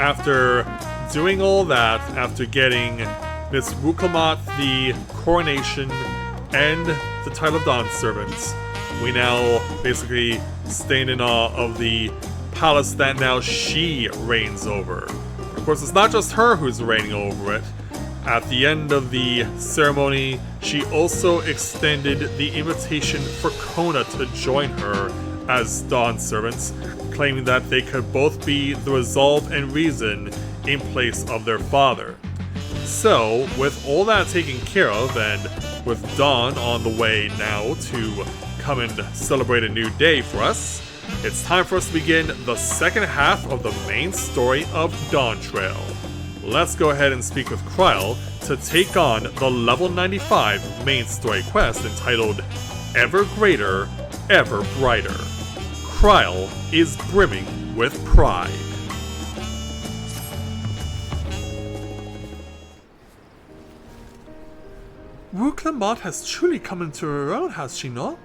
after doing all that, after getting Miss Wuklamat the coronation and the title of Dawn Servant, we now basically stand in awe of the palace that now she reigns over. Of course, it's not just her who's reigning over it. At the end of the ceremony, she also extended the invitation for Kona to join her as Dawn Servants, claiming that they could both be the resolve and reason in place of their father. So, with all that taken care of, and with Dawn on the way now to come and celebrate a new day for us, it's time for us to begin the second half of the main story of Dawntrail. Let's go ahead and speak with Kryle to take on the level 95 main story quest entitled Ever Greater, Ever Brighter. Kryle is brimming with pride. Wuklamat has truly come into her own, has she not?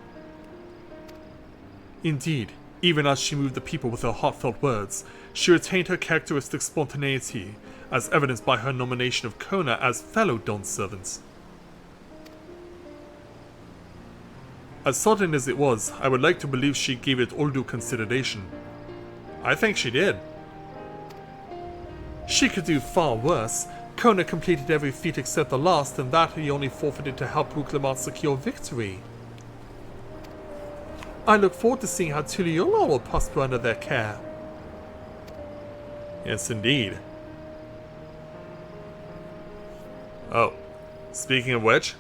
Indeed, even as she moved the people with her heartfelt words, she retained her characteristic spontaneity, as evidenced by her nomination of Kona as fellow Dawn Servants. As sudden as it was, I would like to believe she gave it all due consideration. I think she did. She could do far worse. Kona completed every feat except the last, and that he only forfeited to help Wuklamat secure victory. I look forward to seeing how Tuliyola will prosper under their care. Yes, indeed. Oh, speaking of which...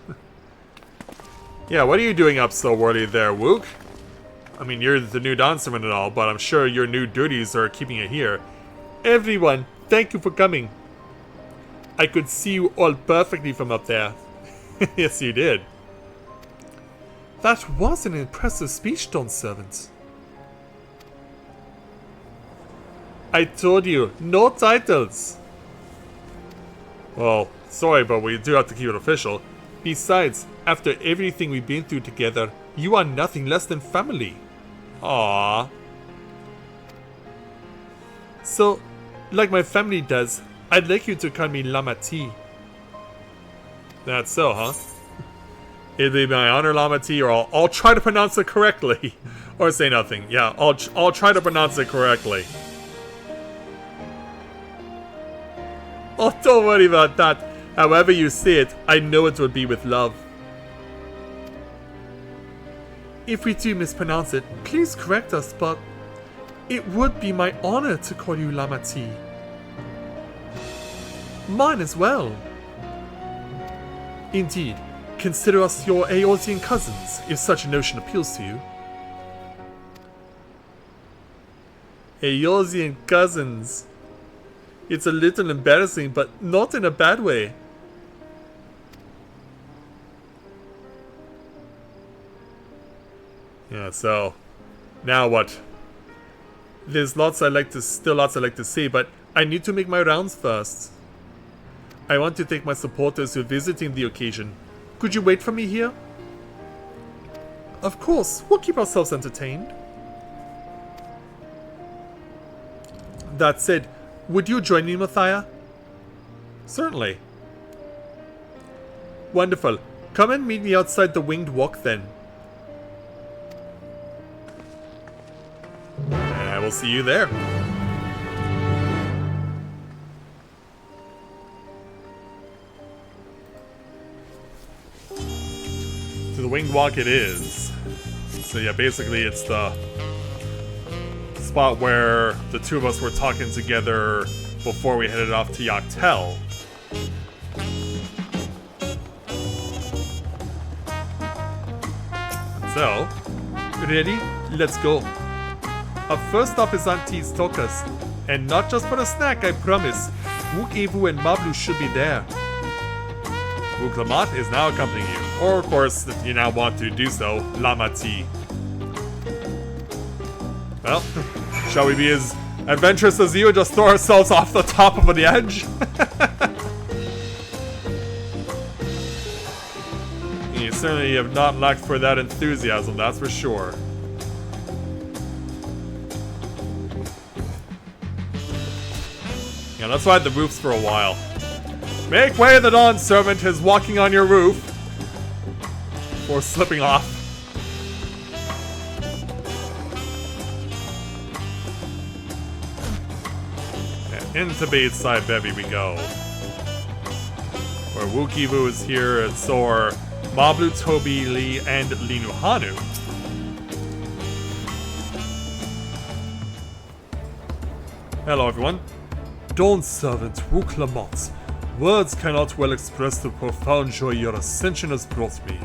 yeah, what are you doing up so early there, Wook? I mean, you're the new Dawn Servant and all, but I'm sure your new duties are keeping you here. Everyone, thank you for coming. I could see you all perfectly from up there. Yes, you did. That was an impressive speech, Dawn Servant. I told you, no titles. Well, sorry, but we do have to keep it official. Besides, after everything we've been through together, you are nothing less than family. Aww. So, like my family does, I'd like you to call me Lamati. That's so, huh? It'll be my honor, Lamati, or I'll try to pronounce it correctly. Or say nothing. Yeah, I'll try to pronounce it correctly. Oh, don't worry about that. However you say it, I know it will be with love. If we do mispronounce it, please correct us, but it would be my honor to call you Lamati. Mine as well. Indeed, consider us your Eorzean cousins, if such a notion appeals to you. Eorzean cousins. It's a little embarrassing, but not in a bad way. Yeah, so now what? There's still lots I'd like to say, but I need to make my rounds first. I want to thank my supporters who are visiting the occasion. Could you wait for me here? Of course, we'll keep ourselves entertained. That said, would you join me, Mathia? Certainly. Wonderful. Come and meet me outside the Winged Walk then. And I will see you there. To the Winged Walk it is. So yeah, basically it's the spot where the two of us were talking together before we headed off to Yaktel. So, ready? Let's go. Our first stop is Auntie's Tokas, and not just for a snack, I promise. Wook, Evu, and Mablu should be there. Wuklamat is now accompanying you, or of course, if you now want to do so, Lamati. Well, shall we be as adventurous as you and just throw ourselves off the top of the edge? You certainly have not lacked for that enthusiasm, that's for sure. Yeah, let's ride the roofs for a while. Make way, the Dawn Servant is walking on your roof. Or slipping off. And into Bateside Bevy we go. Where Wukivu is here, and so are Mablu, Toby, Lee, and Linuhanu. Hello everyone. Dawn Servant Wuklamot. Words cannot well express the profound joy your ascension has brought me.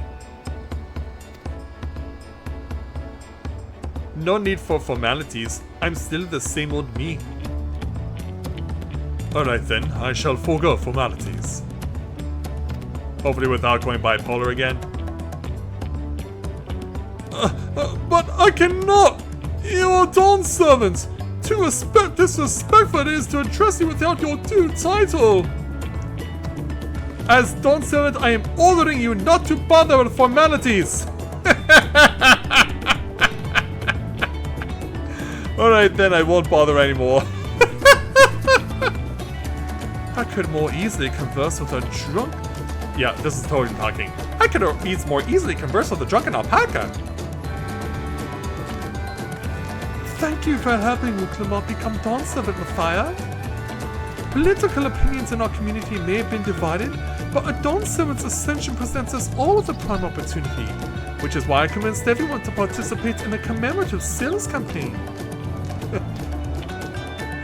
No need for formalities. I'm still the same old me. Alright then, I shall forego formalities. Hopefully without going bipolar again. But I cannot! You are Dawn Servant! Too disrespectful it is to address you without your due title! As Dawn Servant, I am ordering you not to bother with formalities! Alright then, I won't bother anymore. I could more easily converse with a drunk... Yeah, this is totally talking. I could more easily converse with a drunken alpaca. Thank you for helping Wuklamot become Dawn Servant, Mathia. Political opinions in our community may have been divided, but a Dawn Servant's ascension presents us all with a prime opportunity, which is why I convinced everyone to participate in a commemorative sales campaign.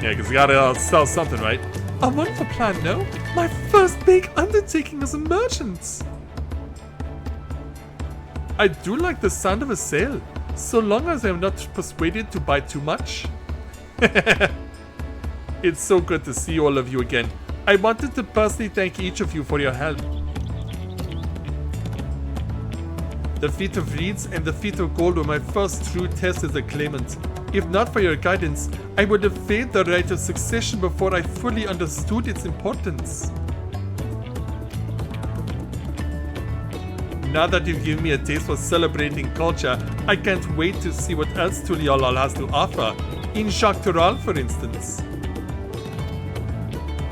Yeah, because you gotta sell something, right? A wonderful plan, no? My first big undertaking as a merchant! I do like the sound of a sale, so long as I am not persuaded to buy too much. It's so good to see all of you again. I wanted to personally thank each of you for your help. The feat of reeds and the feat of gold were my first true test as a claimant. If not for your guidance, I would have failed the right of succession before I fully understood its importance. Now that you've given me a taste for celebrating culture, I can't wait to see what else Tuliolal has to offer, in Jacques Tural for instance.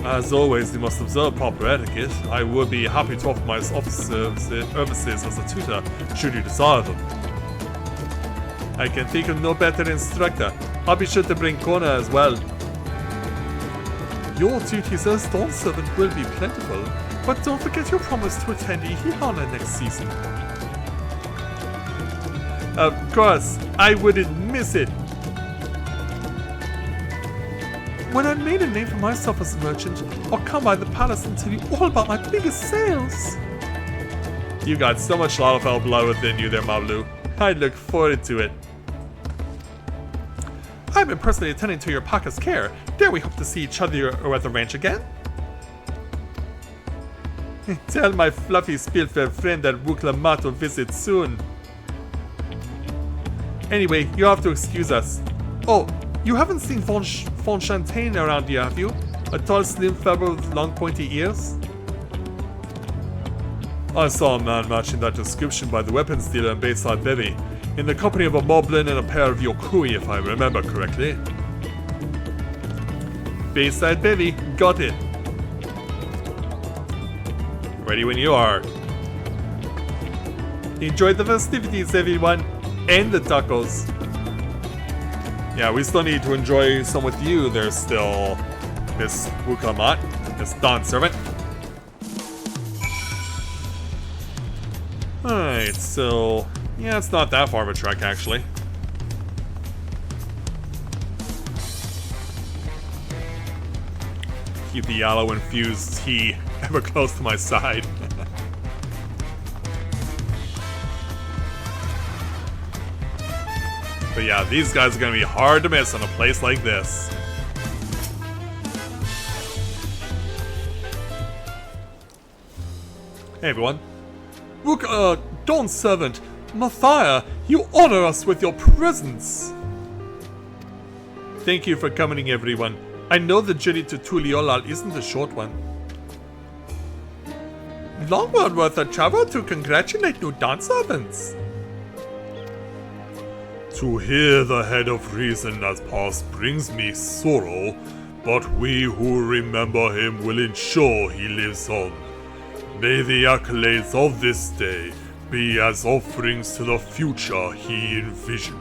As always, you must observe proper etiquette. I would be happy to offer my services as a tutor, should you desire them. I can think of no better instructor. I'll be sure to bring Kona as well. Your duties as Dawn Servant will be plentiful, but don't forget your promise to attend Ihihana next season. Of course, I wouldn't miss it. When I made a name for myself as a merchant, I'll come by the palace and tell you all about my biggest sales. You got so much Lalafell blood within you there, Mablu. I look forward to it. I've been personally attending to your Paka's care. Dare we hope to see each other or at the ranch again? Tell my fluffy Spielfair friend that Wuklamot will visit soon. Anyway, you have to excuse us. Oh, you haven't seen Fonchampagne around here, have you? A tall, slim fellow with long, pointy ears? I saw a man matching that description by the weapons dealer in Bayside Bevy, in the company of a moblin and a pair of Yokui, if I remember correctly. Bayside Bevy, got it. Ready when you are. Enjoy the festivities, everyone, and the tacos. Yeah, we still need to enjoy some with you. There's still Miss Wuklamot, Miss Dawn Servant. Alright, so yeah, it's not that far of a trek actually. Keep the yellow infused tea ever close to my side. But yeah, these guys are gonna be hard to miss on a place like this. Hey everyone. Dawn Servant, Mathia, you honor us with your presence. Thank you for coming, everyone. I know the journey to Tuliolal isn't a short one. Long one worth a travel to congratulate new Dawn Servants. To hear the head of reason as past brings me sorrow, but we who remember him will ensure he lives on. May the accolades of this day be as offerings to the future he envisioned.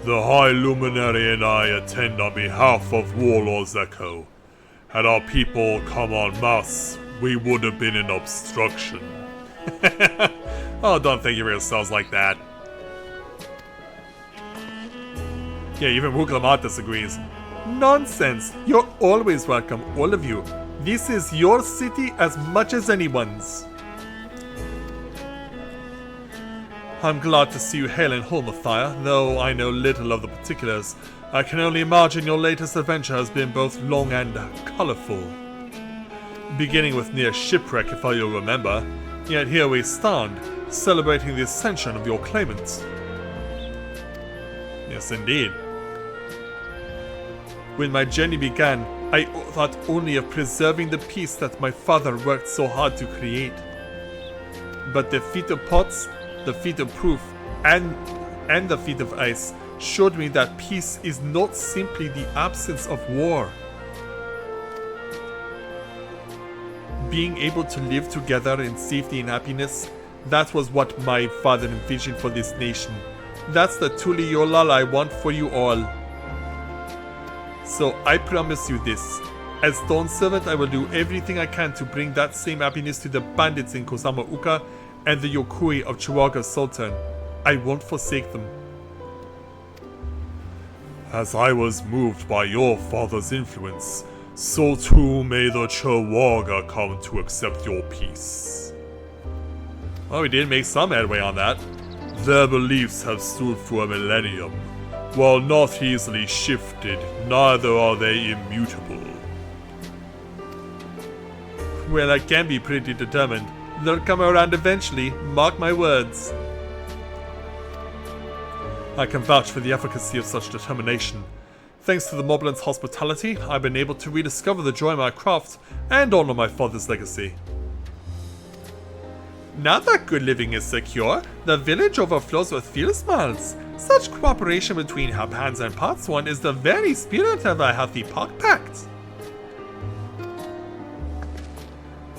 The High Luminary and I attend on behalf of Warlord's Echo. Had our people come en masse, we would have been an obstruction. Oh, don't think of yourselves like that. Yeah, even Wuklamat disagrees. Nonsense! You're always welcome, all of you. This is your city as much as anyone's. I'm glad to see you hailing home, Mathia, though I know little of the particulars. I can only imagine your latest adventure has been both long and colourful. Beginning with near shipwreck, if you'll remember, yet here we stand, celebrating the ascension of your claimant. Yes, indeed. When my journey began, I thought only of preserving the peace that my father worked so hard to create. But the feat of pots, the feat of proof, and the feat of ice showed me that peace is not simply the absence of war. Being able to live together in safety and happiness, that was what my father envisioned for this nation. That's the Tuli Yolal I want for you all. So I promise you this. As Dawn Servant, I will do everything I can to bring that same happiness to the bandits in Kozama Uka and the Yokui of Chihuahua Sultan. I won't forsake them. As I was moved by your father's influence, so too may the Chihuahua come to accept your peace. Well, we did make some headway on that. Their beliefs have stood for a millennium. While not easily shifted, neither are they immutable. Well, I can be pretty determined. They'll come around eventually, mark my words. I can vouch for the efficacy of such determination. Thanks to the Moblins' hospitality, I've been able to rediscover the joy of my craft and honor my father's legacy. Now that good living is secure, the village overflows with field smiles. Such cooperation between Habhans and Patswan is the very spirit of a healthy Park Pact.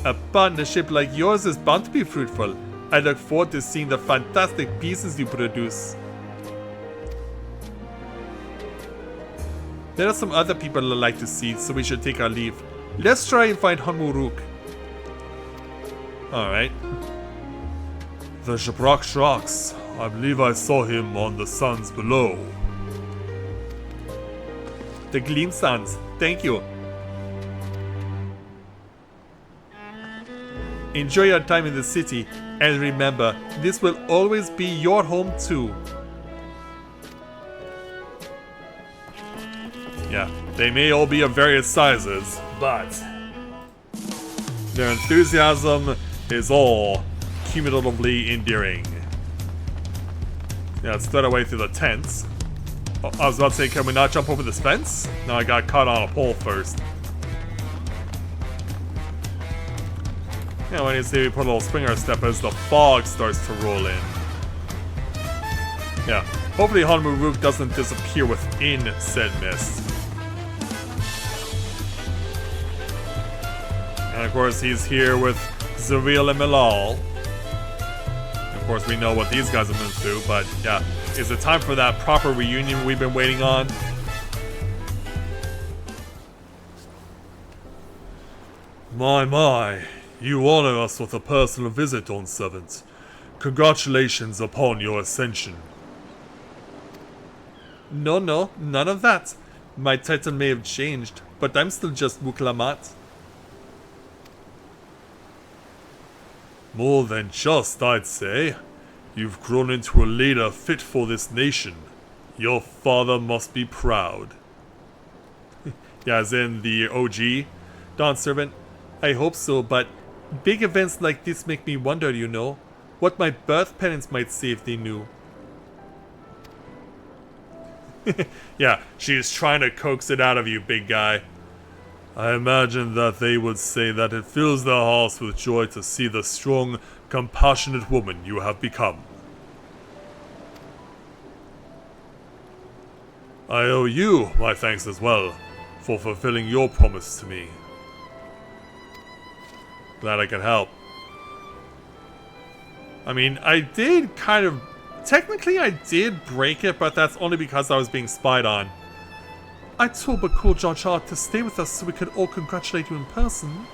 A partnership like yours is bound to be fruitful. I look forward to seeing the fantastic pieces you produce. There are some other people I'd like to see, so we should take our leave. Let's try and find Hanmuruk. Alright. The Jabrak Shraks. I believe I saw him on the sands below. The Gleam Sands. Thank you. Enjoy your time in the city, and remember, this will always be your home too. Yeah, they may all be of various sizes, but their enthusiasm is all cumulatively endearing. Yeah, let's thread our way through the tents. Oh, I was about to say, can we not jump over this fence? No, I got caught on a pole first. Yeah, when you see we put a little springer step as the fog starts to roll in. Yeah, hopefully Hanmuruk doesn't disappear within said mist. And of course he's here with Zareel and Milal. Of course we know what these guys have been through, but yeah. Is it time for that proper reunion we've been waiting on? My, you honor us with a personal visit, Dawn Servant. Congratulations upon your ascension. No, none of that. My title may have changed, but I'm still just Wuklamat. More than just, I'd say. You've grown into a leader fit for this nation. Your father must be proud. Yeah, as in the OG Dawn Servant? I hope so, but big events like this make me wonder, you know, what my birth parents might say if they knew. Yeah, she's trying to coax it out of you, big guy. I imagine that they would say that it fills their hearts with joy to see the strong, compassionate woman you have become. I owe you my thanks as well for fulfilling your promise to me. Glad I could help. I mean, I did kind of... Technically, I did break it, but that's only because I was being spied on. I told Bakul Jar Jar to stay with us so we could all congratulate you in person.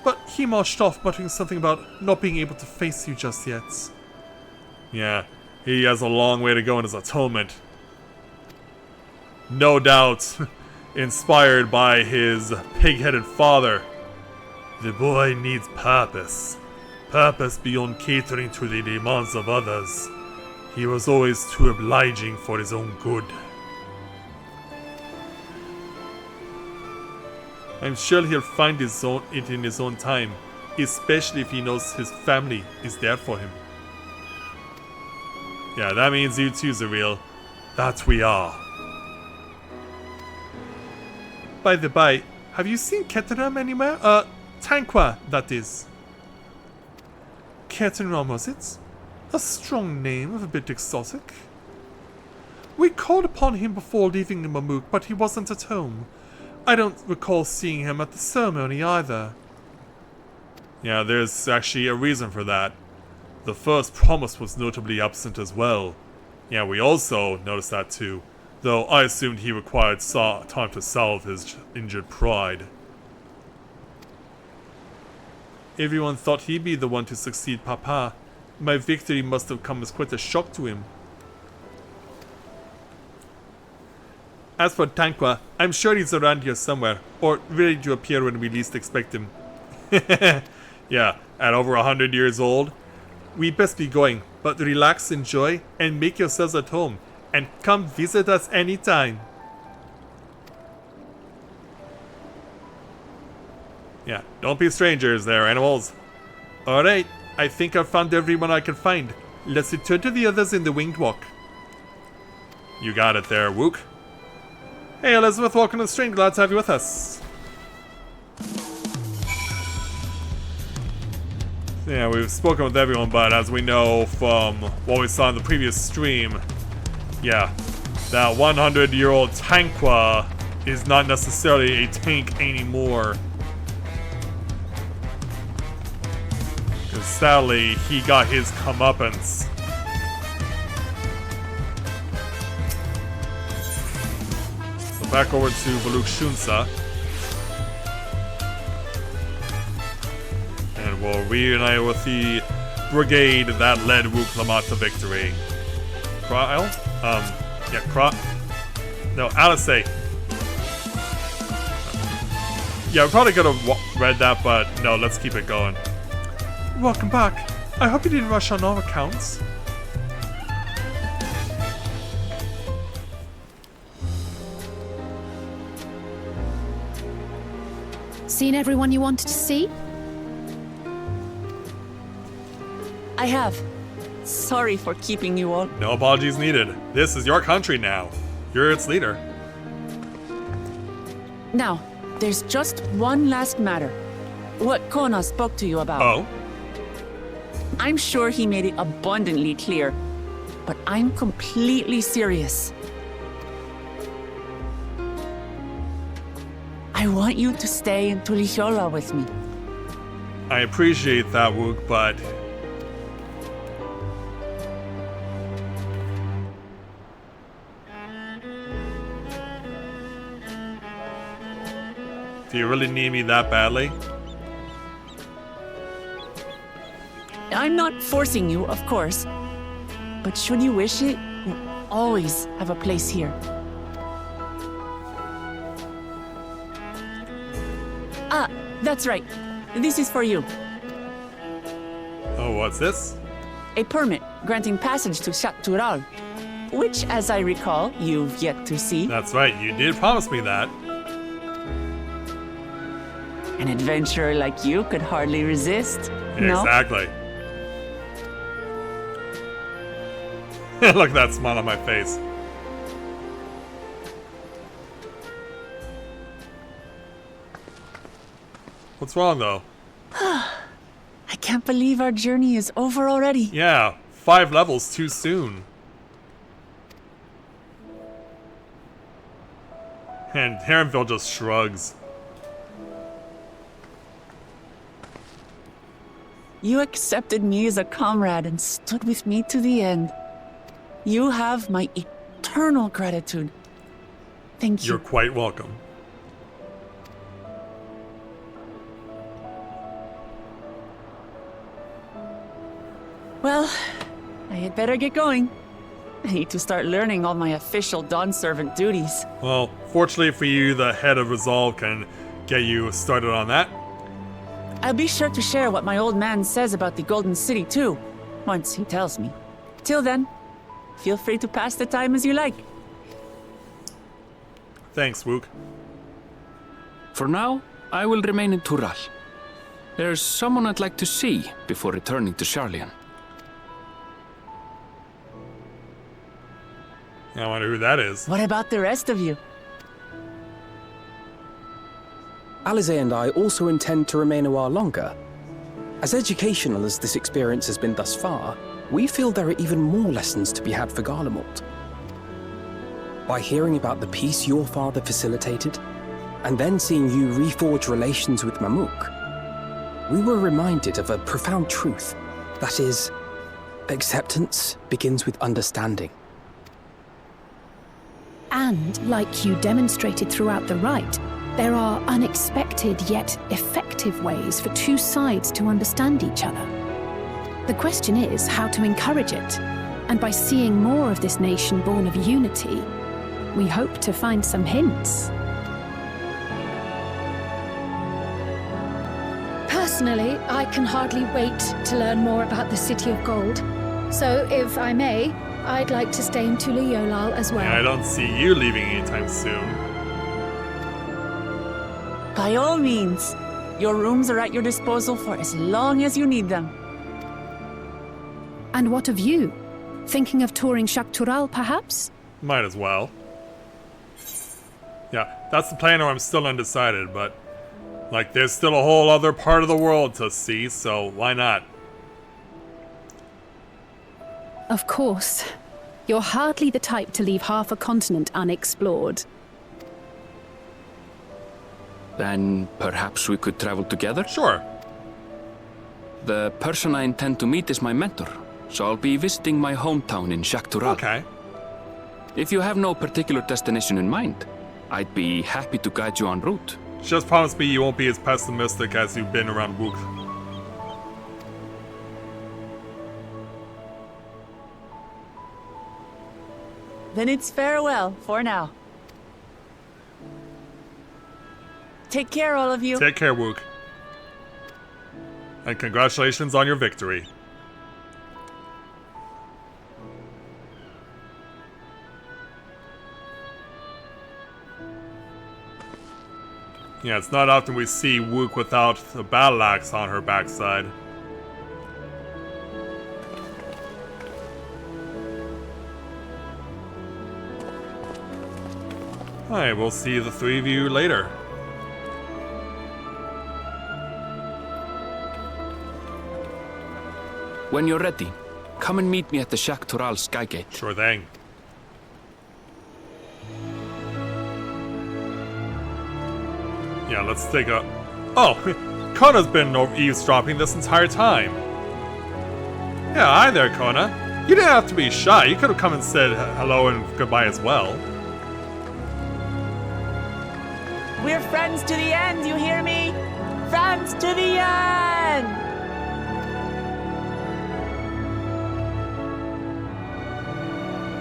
But he marched off, muttering something about not being able to face you just yet. Yeah, he has a long way to go in his atonement. No doubt, inspired by his pig-headed father. The boy needs purpose. Purpose beyond catering to the demands of others. He was always too obliging for his own good. I'm sure he'll find it in his own time, especially if he knows his family is there for him. Yeah, that means you too, Zariel. That we are. By the by, have you seen Keteram anywhere? Tanqua, that is. Keteram, was it? A strong name, a bit exotic. We called upon him before leaving Mamuk, but he wasn't at home. I don't recall seeing him at the ceremony either. Yeah, there's actually a reason for that. The first promise was notably absent as well. Yeah, we also noticed that too, though I assumed he required time to salve his injured pride. Everyone thought he'd be the one to succeed Papa. My victory must have come as quite a shock to him. As for Tanqua, I'm sure he's around here somewhere, or ready to appear when we least expect him. Yeah, at over 100 years old. We best be going, but relax, enjoy, and make yourselves at home, and come visit us anytime. Yeah, don't be strangers there, animals. Alright, I think I've found everyone I can find. Let's return to the others in the Winged Walk. You got it there, Wook. Hey Elizabeth, welcome to the stream. Glad to have you with us. Yeah, we've spoken with everyone, but as we know from what we saw in the previous stream, yeah, that 100-year-old Tanqua is not necessarily a tank anymore. Because sadly, he got his comeuppance. So back over to Valuk Shunsa. And we'll reunite with the brigade that led Wuk Lamat to victory. Krael? No, Alice. Yeah, we probably could have read that, but no, let's keep it going. Welcome back. I hope you didn't rush on all accounts. Seen everyone you wanted to see? I have. Sorry for keeping you all. No apologies needed. This is your country now. You're its leader. Now, there's just one last matter. What Kona spoke to you about. Oh? I'm sure he made it abundantly clear, but I'm completely serious. I want you to stay in Tulihiola with me. I appreciate that, Wook, but... do you really need me that badly? I'm not forcing you, of course. But should you wish it, you'll always have a place here. Ah, that's right. This is for you. Oh, what's this? A permit granting passage to Shat-Tural, which, as I recall, you've yet to see. That's right, you did promise me that. An adventurer like you could hardly resist, no? Exactly. Look at that smile on my face. What's wrong, though? I can't believe our journey is over already. Yeah, 5 levels too soon. And Heronville just shrugs. You accepted me as a comrade and stood with me to the end. You have my eternal gratitude. Thank you. You're quite welcome. Well, I had better get going. I need to start learning all my official Dawn servant duties. Well, fortunately for you, the head of Resolve can get you started on that. I'll be sure to share what my old man says about the Golden City too, once he tells me. Till then, feel free to pass the time as you like. Thanks, Wook. For now, I will remain in Tural. There's someone I'd like to see before returning to Sharlayan. I wonder who that is. What about the rest of you? Alize and I also intend to remain a while longer. As educational as this experience has been thus far, we feel there are even more lessons to be had for Garlemald. By hearing about the peace your father facilitated, and then seeing you reforge relations with Mamuk, we were reminded of a profound truth. That is, acceptance begins with understanding. And, like you demonstrated throughout the rite, there are unexpected yet effective ways for two sides to understand each other. The question is how to encourage it, and by seeing more of this nation born of unity, we hope to find some hints. Personally, I can hardly wait to learn more about the City of Gold. So, if I may, I'd like to stay in Tula Yolal as well. Yeah, I don't see you leaving anytime soon. By all means, your rooms are at your disposal for as long as you need them. And what of you? Thinking of touring Shaktural, perhaps? Might as well. Yeah, that's the plan, or I'm still undecided, but like there's still a whole other part of the world to see, so why not? Of course. You're hardly the type to leave half a continent unexplored. Then perhaps we could travel together? Sure. The person I intend to meet is my mentor, so I'll be visiting my hometown in Shaktural. Okay. If you have no particular destination in mind, I'd be happy to guide you en route. Just promise me you won't be as pessimistic as you've been around Wook. Then it's farewell for now. Take care, all of you. Take care, Wook. And congratulations on your victory. Yeah, it's not often we see Wook without a battle axe on her backside. Alright, we'll see the three of you later. When you're ready, come and meet me at the Shaktural Skygate. Sure thing. Yeah, let's take a... Oh, Kona's been eavesdropping this entire time. Yeah, hi there, Kona. You didn't have to be shy. You could have come and said hello and goodbye as well. We're friends to the end, you hear me? Friends to the end!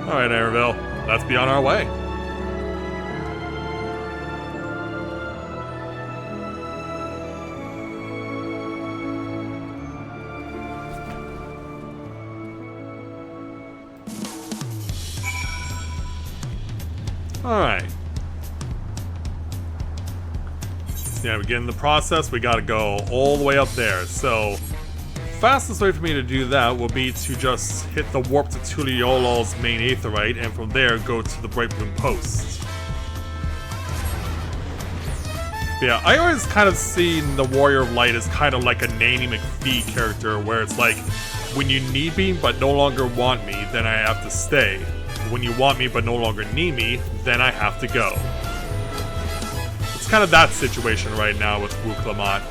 Alright, Areville. Let's be on our way. Alright. Yeah, we get in the process, we gotta go all the way up there. So, fastest way for me to do that will be to just hit the warp to Tuliola's main aetheryte, and from there go to the Brightmoon Post. But yeah, I always kind of seen the Warrior of Light as kind of like a Nanny McPhee character, where it's like, when you need me but no longer want me, then I have to stay. When you want me but no longer need me, then I have to go. It's kind of that situation right now with Wuklamot.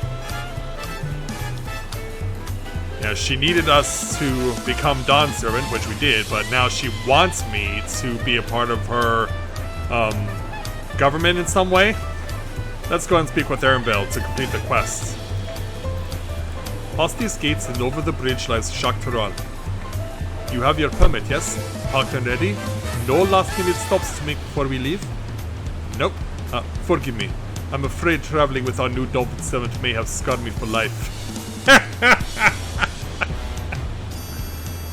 Yeah, she needed us to become Dawn Servant, which we did, but now she wants me to be a part of her government in some way. Let's go and speak with Erinvale to complete the quest. Past these gates and over the bridge lies Jacques Tural. You have your permit, yes? Parked and ready? No last minute stops to make before we leave? Nope. Forgive me. I'm afraid traveling with our new Dolphin Servant may have scarred me for life.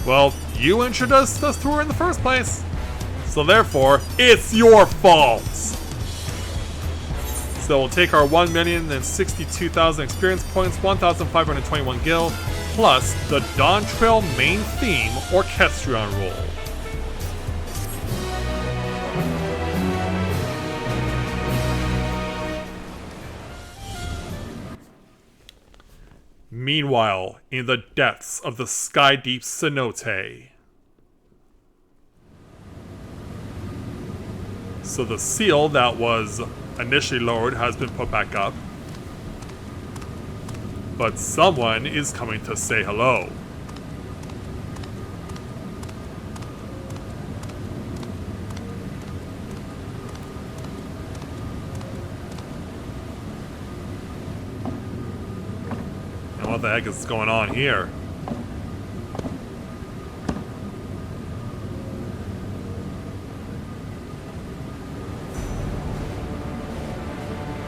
Well, you introduced us to her in the first place. So therefore, it's your fault! So we'll take our 1,062,000 experience points, 1,521 gil, plus the Dawntrail main theme Orchestrion roll. Meanwhile, in the depths of the sky-deep cenote. So the seal that was initially lowered has been put back up. But someone is coming to say hello. And what the heck is going on here?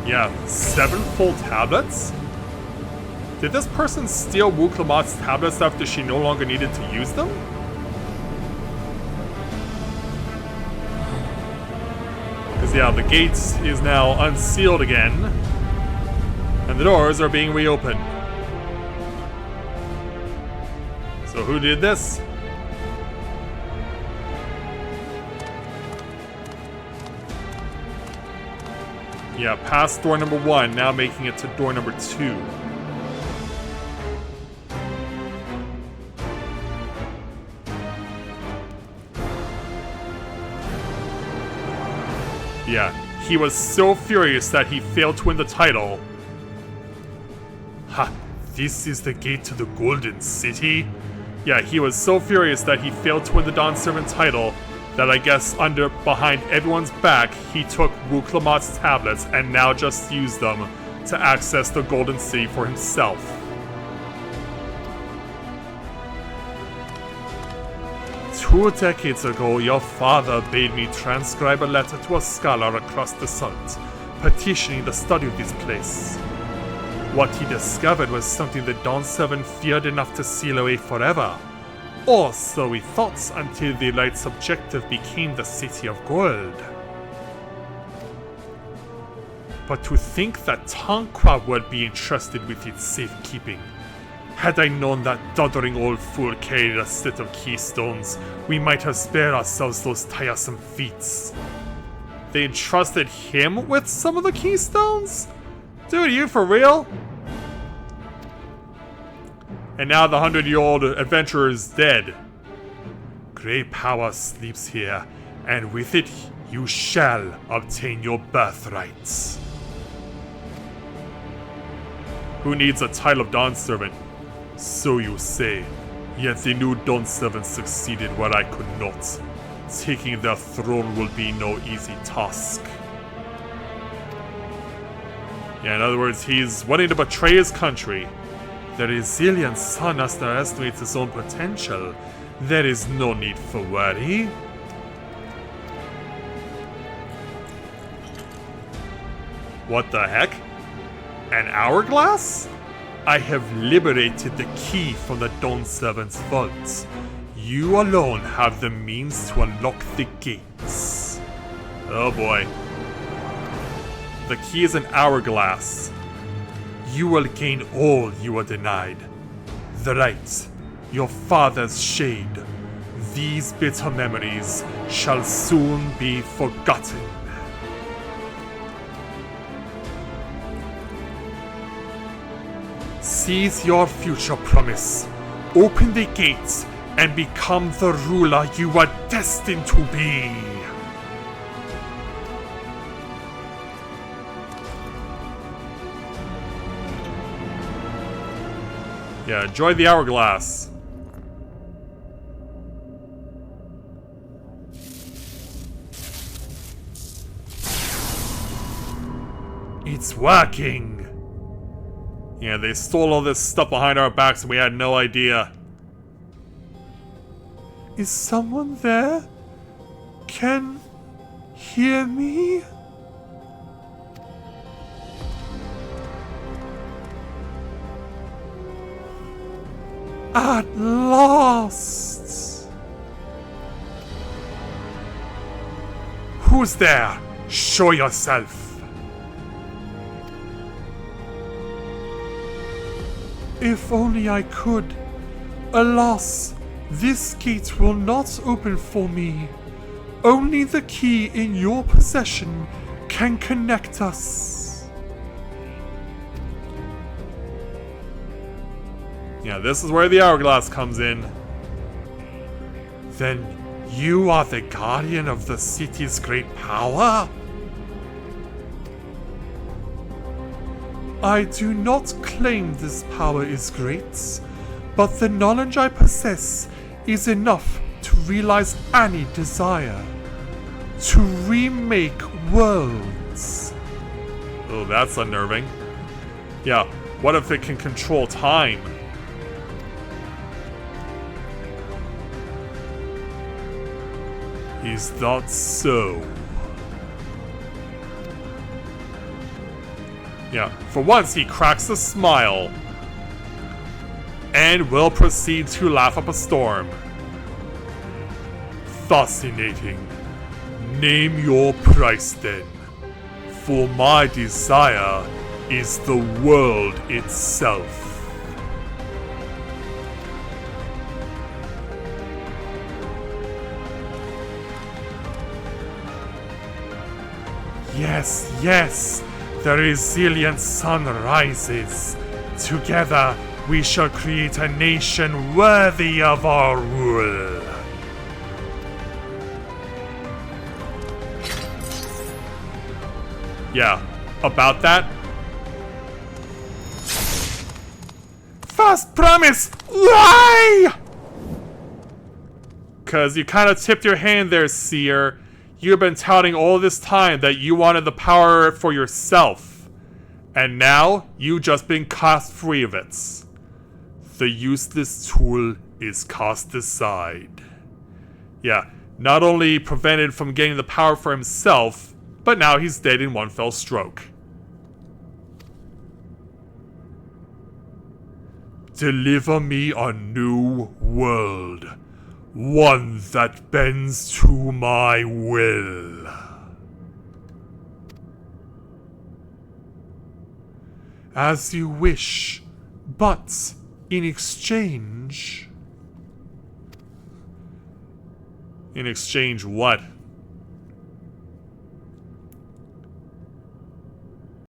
Yeah, 7 full tablets? Did this person steal Wuklamot's tablets after she no longer needed to use them? Because yeah, the gate is now unsealed again, and the doors are being reopened. So who did this? Yeah, past door number 1, now making it to door number 2. Yeah, he was so furious that he failed to win the title. Ha, this is the gate to the Golden City? Yeah, he was so furious that he failed to win the Dawn Servant title that I guess behind everyone's back, he took Wuklamot's tablets and now just used them to access the Golden City for himself. Two decades ago, your father bade me transcribe a letter to a scholar across the Salt, petitioning the study of this place. What he discovered was something the Dawn Servant feared enough to seal away forever. Or so we thought until the Light's objective became the City of Gold. But to think that Tonqua would be entrusted with its safekeeping. Had I known that doddering old fool carried a set of keystones, we might have spared ourselves those tiresome feats. They entrusted him with some of the keystones? Dude, you for real? And now the 100-year-old adventurer is dead. Great power sleeps here, and with it you shall obtain your birthrights. Who needs a title of Dawn Servant? So you say. Yet the new Dawn Servant succeeded where I could not. Taking their throne will be no easy task. Yeah, in other words, he's wanting to betray his country. The resilient son underestimates his own potential. There is no need for worry. What the heck? An hourglass? I have liberated the key from the Dawn Servant's vault. You alone have the means to unlock the gates. Oh boy. The key is an hourglass. You will gain all you were denied. The right, your father's shade. These bitter memories shall soon be forgotten. Seize your future promise. Open the gates and become the ruler you are destined to be. Yeah, enjoy the hourglass. It's working! Yeah, they stole all this stuff behind our backs and we had no idea. Is someone there? Can hear me? At last! Who's there? Show yourself. If only I could. Alas, this gate will not open for me. Only the key in your possession can connect us. Yeah, this is where the hourglass comes in. Then you are the guardian of the city's great power? I do not claim this power is great, but the knowledge I possess is enough to realize any desire. To remake worlds. Oh, that's unnerving. Yeah, what if it can control time? Is that so? Yeah, for once he cracks a smile. And will proceed to laugh up a storm. Fascinating. Name your price then. For my desire is the world itself. Yes, yes, the resilient sun rises. Together we shall create a nation worthy of our rule. Yeah, about that? Fast promise! Why? Cause you kind of tipped your hand there, Seer. You've been touting all this time that you wanted the power for yourself. And now, you've just been cast free of it. The useless tool is cast aside. Yeah, not only prevented from getting the power for himself, but now he's dead in one fell stroke. Deliver me a new world. One that bends to my will. As you wish, but in exchange... In exchange what?